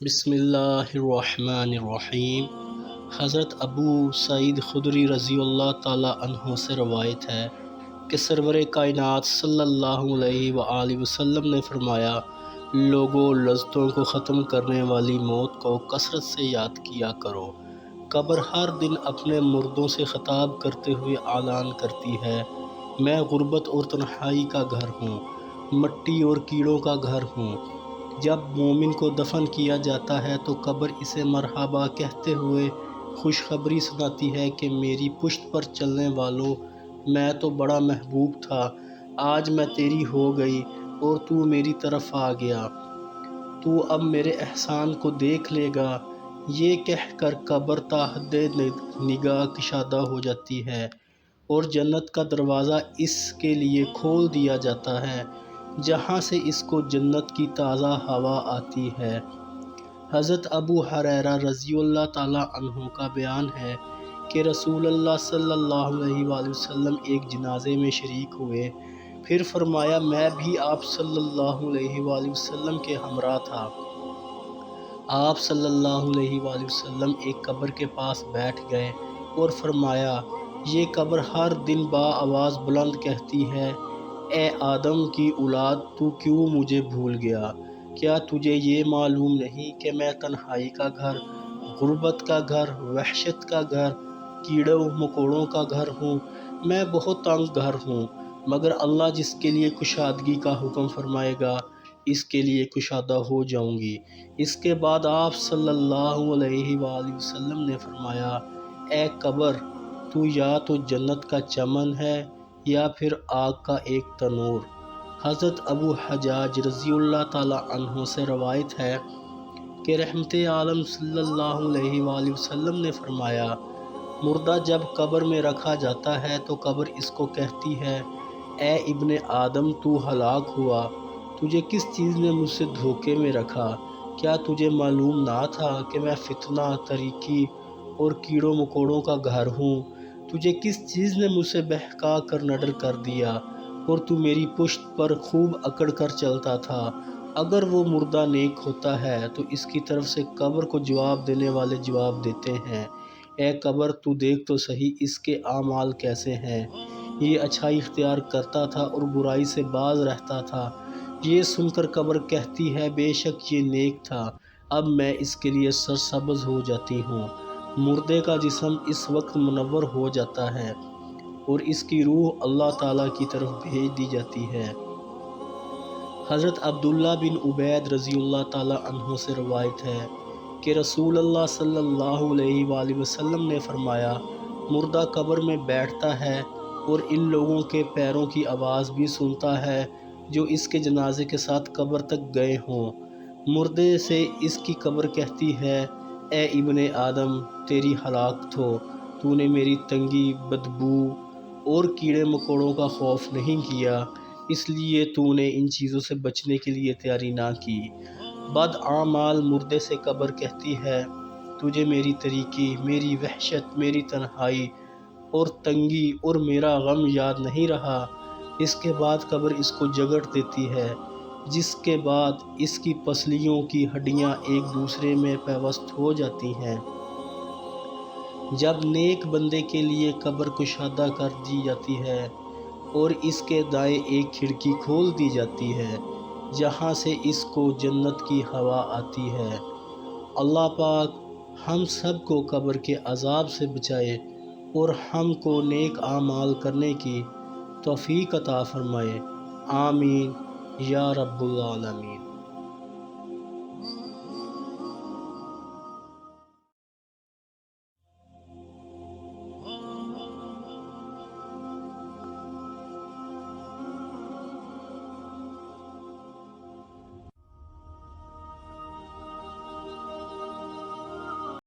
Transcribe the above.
بسم اللہ الرحمن الرحیم۔ حضرت ابو سعید خدری رضی اللہ تعالیٰ عنہ سے روایت ہے کہ سرور کائنات صلی اللہ علیہ وآلہ وسلم نے فرمایا، لوگوں، لذتوں کو ختم کرنے والی موت کو کثرت سے یاد کیا کرو۔ قبر ہر دن اپنے مردوں سے خطاب کرتے ہوئے اعلان کرتی ہے، میں غربت اور تنہائی کا گھر ہوں، مٹی اور کیڑوں کا گھر ہوں۔ جب مومن کو دفن کیا جاتا ہے تو قبر اسے مرحبا کہتے ہوئے خوشخبری سناتی ہے کہ میری پشت پر چلنے والوں، میں تو بڑا محبوب تھا، آج میں تیری ہو گئی اور تو میری طرف آ گیا، تو اب میرے احسان کو دیکھ لے گا۔ یہ کہہ کر قبر تا حد نگاہ کشادہ ہو جاتی ہے اور جنت کا دروازہ اس کے لیے کھول دیا جاتا ہے، جہاں سے اس کو جنت کی تازہ ہوا آتی ہے۔ حضرت ابو ہریرہ رضی اللہ تعالیٰ عنہ کا بیان ہے کہ رسول اللہ صلی اللہ علیہ وآلہ وسلم ایک جنازے میں شریک ہوئے، پھر فرمایا، میں بھی آپ صلی اللہ علیہ وآلہ وسلم کے ہمراہ تھا۔ آپ صلی اللہ علیہ وآلہ وسلم ایک قبر کے پاس بیٹھ گئے اور فرمایا، یہ قبر ہر دن آواز بلند کہتی ہے، اے آدم کی اولاد، تو کیوں مجھے بھول گیا؟ کیا تجھے یہ معلوم نہیں کہ میں تنہائی کا گھر، غربت کا گھر، وحشت کا گھر، کیڑوں مکوڑوں کا گھر ہوں؟ میں بہت تنگ گھر ہوں، مگر اللہ جس کے لیے کشادگی کا حکم فرمائے گا، اس کے لیے کشادہ ہو جاؤں گی۔ اس کے بعد آپ صلی اللہ علیہ وآلہ وسلم نے فرمایا، اے قبر، تو یا تو جنت کا چمن ہے یا پھر آگ کا ایک تنور۔ حضرت ابو حجاج رضی اللہ تعالیٰ عنہ سے روایت ہے کہ رحمت عالم صلی اللہ علیہ وآلہ وسلم نے فرمایا، مردہ جب قبر میں رکھا جاتا ہے تو قبر اس کو کہتی ہے، اے ابن آدم، تو ہلاک ہوا، تجھے کس چیز نے مجھ سے دھوکے میں رکھا؟ کیا تجھے معلوم نہ تھا کہ میں فتنہ، تاریکی اور کیڑوں مکوڑوں کا گھر ہوں؟ تجھے کس چیز نے مجھ سے بہکا کر نڈر کر دیا اور تو میری پشت پر خوب اکڑ کر چلتا تھا؟ اگر وہ مردہ نیک ہوتا ہے تو اس کی طرف سے قبر کو جواب دینے والے جواب دیتے ہیں، اے قبر، تو دیکھ تو صحیح اس کے اعمال کیسے ہیں، یہ اچھائی اختیار کرتا تھا اور برائی سے باز رہتا تھا۔ یہ سن کر قبر کہتی ہے، بے شک یہ نیک تھا، اب میں اس کے لیے سرسبز ہو جاتی ہوں۔ مردے کا جسم اس وقت منور ہو جاتا ہے اور اس کی روح اللہ تعالیٰ کی طرف بھیج دی جاتی ہے۔ حضرت عبداللہ بن عبید رضی اللہ تعالیٰ عنہ سے روایت ہے کہ رسول اللہ صلی اللہ علیہ وآلہ وسلم نے فرمایا، مردہ قبر میں بیٹھتا ہے اور ان لوگوں کے پیروں کی آواز بھی سنتا ہے جو اس کے جنازے کے ساتھ قبر تک گئے ہوں۔ مردے سے اس کی قبر کہتی ہے، اے ابن آدم، تیری ہلاکت ہو، تو نے میری تنگی، بدبو اور کیڑے مکوڑوں کا خوف نہیں کیا، اس لیے تو نے ان چیزوں سے بچنے کے لیے تیاری نہ کی۔ بد اعمال مردے سے قبر کہتی ہے، تجھے میری تاریکی، میری وحشت، میری تنہائی اور تنگی اور میرا غم یاد نہیں رہا؟ اس کے بعد قبر اس کو جگٹ دیتی ہے، جس کے بعد اس کی پسلیوں کی ہڈیاں ایک دوسرے میں پیوست ہو جاتی ہیں۔ جب نیک بندے کے لیے قبر کشادہ کر دی جاتی ہے اور اس کے دائیں ایک کھڑکی کھول دی جاتی ہے، جہاں سے اس کو جنت کی ہوا آتی ہے۔ اللہ پاک ہم سب کو قبر کے عذاب سے بچائے اور ہم کو نیک اعمال کرنے کی توفیق عطا فرمائے، آمین یا رب العالمین۔